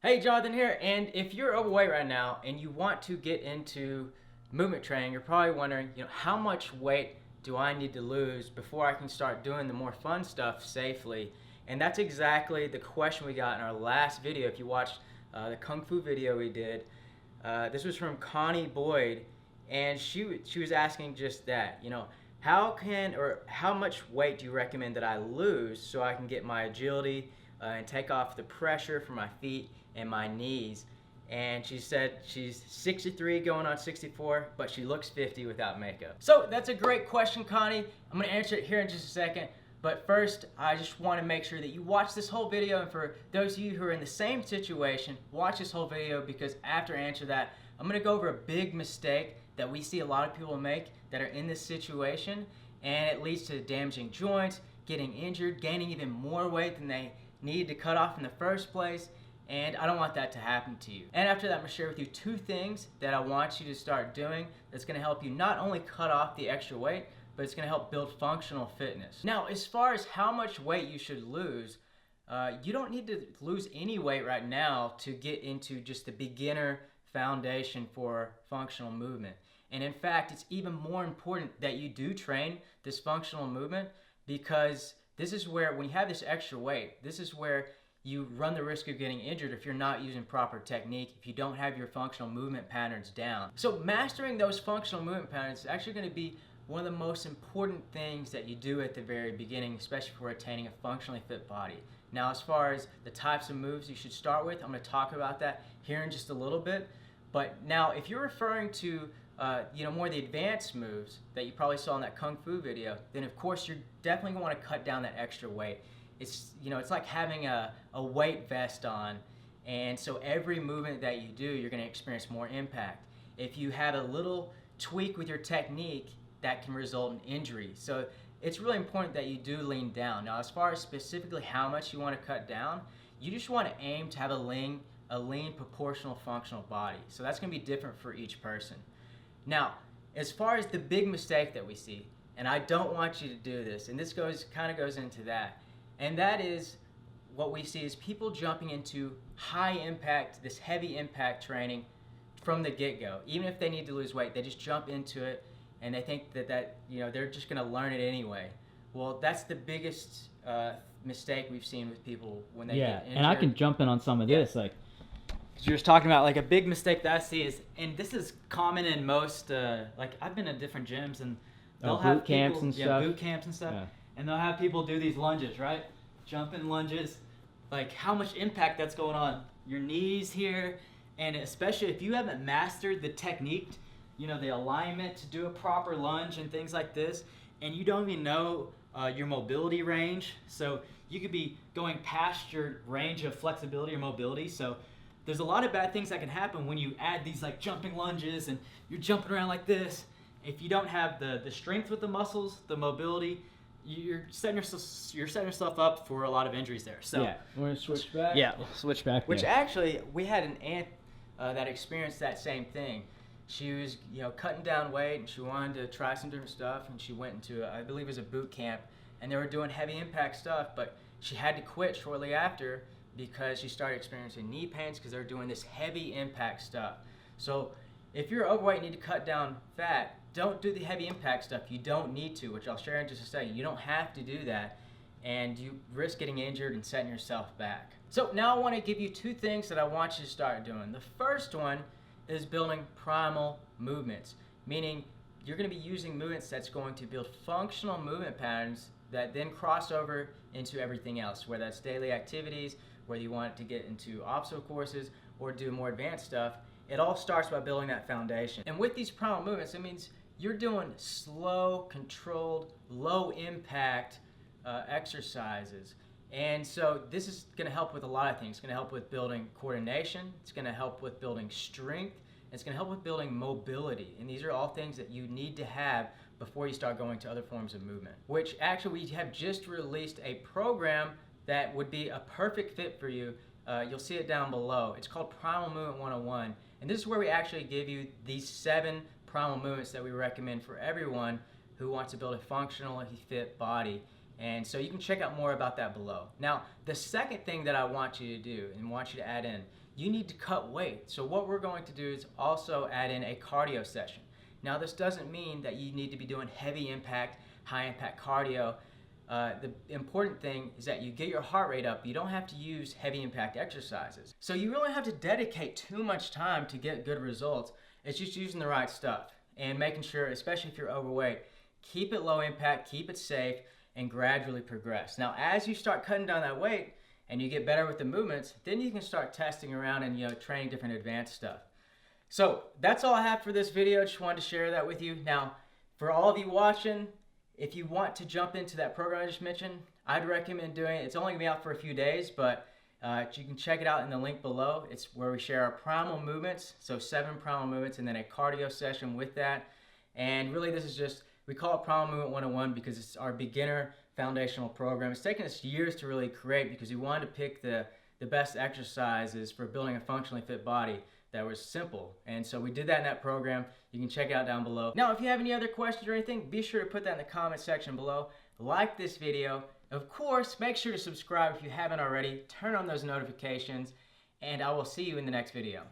Hey, Jonathan here, and if you're overweight right now and you want to get into movement training, you're probably wondering, how much weight do I need to lose before I can start doing the more fun stuff safely? And that's exactly the question we got in our last video. If you watched the Kung Fu video we did, this was from Connie Boyd, and she was asking just that, how much weight do you recommend that I lose so I can get my agility and take off the pressure from my feet and my knees? And she said she's 63 going on 64, but she looks 50 without makeup. So that's a great question, Connie. I'm gonna answer it here in just a second. But first, I just want to make sure that you watch this whole video, and for those of you who are in the same situation, watch this whole video, because after I answer that, I'm going to go over a big mistake that we see a lot of people make that are in this situation, and it leads to damaging joints, getting injured, gaining even more weight than they needed to cut off in the first place, and I don't want that to happen to you. And after that, I'm going to share with you two things that I want you to start doing that's going to help you not only cut off the extra weight, but it's going to help build functional fitness. Now, as far as how much weight you should lose, you don't need to lose any weight right now to get into just the beginner foundation for functional movement. And in fact, it's even more important that you do train this functional movement, because this is where, when you have this extra weight, this is where you run the risk of getting injured if you're not using proper technique, if you don't have your functional movement patterns down. So mastering those functional movement patterns is actually going to be one of the most important things that you do at the very beginning, especially for attaining a functionally fit body. Now, as far as the types of moves you should start with, I'm going to talk about that here in just a little bit. But now, if you're referring to more of the advanced moves that you probably saw in that Kung Fu video, then of course you're definitely going to want to cut down that extra weight. It's like having a weight vest on, and so every movement that you do, you're going to experience more impact. If you have a little tweak with your technique, that can result in injury. So it's really important that you do lean down. Now, as far as specifically how much you want to cut down, you just want to aim to have a lean proportional functional body. So that's going to be different for each person. Now, as far as the big mistake that we see, and I don't want you to do this, and this kind of goes into that, and that is what we see is people jumping into high impact, this heavy impact training from the get-go. Even if they need to lose weight, they just jump into it, and they think that they're just going to learn it anyway. Well, that's the biggest mistake we've seen with people when they get injured. And I can jump in on some of this, like, because you're just talking about, like, a big mistake that I see is, and this is common in most, like, I've been in different gyms, and they'll have boot camps people, and stuff. boot camps and stuff, and they'll have people do these lunges, right? Jumping lunges, like how much impact that's going on your knees here, and especially if you haven't mastered the technique, the alignment to do a proper lunge and things like this, and you don't even know your mobility range. So you could be going past your range of flexibility or mobility. So there's a lot of bad things that can happen when you add these like jumping lunges and you're jumping around like this. If you don't have the strength with the muscles, the mobility, you're setting yourself up for a lot of injuries there. So we're gonna switch back. Yeah, we'll switch back. Which there. Actually, we had an aunt that experienced that same thing. She was, cutting down weight, and she wanted to try some different stuff, and she went into, I believe it was a boot camp, and they were doing heavy impact stuff, but she had to quit shortly after because she started experiencing knee pains because they were doing this heavy impact stuff. So if you're overweight and need to cut down fat, don't do the heavy impact stuff. You don't need to, which I'll share in just a second. You don't have to do that, and you risk getting injured and setting yourself back. So now I want to give you two things that I want you to start doing. The first one is building primal movements, meaning you're going to be using movements that's going to build functional movement patterns that then cross over into everything else, whether that's daily activities, whether you want to get into obstacle courses or do more advanced stuff. It all starts by building that foundation. And with these primal movements, it means you're doing slow, controlled, low impact exercises. And so this is going to help with a lot of things. It's going to help with building coordination. It's going to help with building strength. It's going to help with building mobility. And these are all things that you need to have before you start going to other forms of movement. Which actually, we have just released a program that would be a perfect fit for you. You'll see it down below. It's called Primal Movement 101. And this is where we actually give you these 7 primal movements that we recommend for everyone who wants to build a functionally fit body. And so you can check out more about that below. Now, the second thing that I want you to do and want you to add in, you need to cut weight. So what we're going to do is also add in a cardio session. Now, this doesn't mean that you need to be doing heavy impact, high impact cardio. The important thing is that you get your heart rate up. You don't have to use heavy impact exercises. So you really have to dedicate too much time to get good results. It's just using the right stuff and making sure, especially if you're overweight, keep it low impact, keep it safe, and gradually progress. Now, as you start cutting down that weight and you get better with the movements, then you can start testing around and training different advanced stuff. So that's all I have for this video. Just wanted to share that with you. Now, for all of you watching, if you want to jump into that program I just mentioned, I'd recommend doing it. It's only gonna be out for a few days, but you can check it out in the link below. It's where we share our primal movements, so 7 primal movements, and then a cardio session with that. And really, this is just, we call it Primal Movement 101 because it's our beginner foundational program. It's taken us years to really create because we wanted to pick the best exercises for building a functionally fit body that was simple. And so we did that in that program. You can check it out down below. Now, if you have any other questions or anything, be sure to put that in the comment section below. Like this video. Of course, make sure to subscribe if you haven't already. Turn on those notifications, and I will see you in the next video.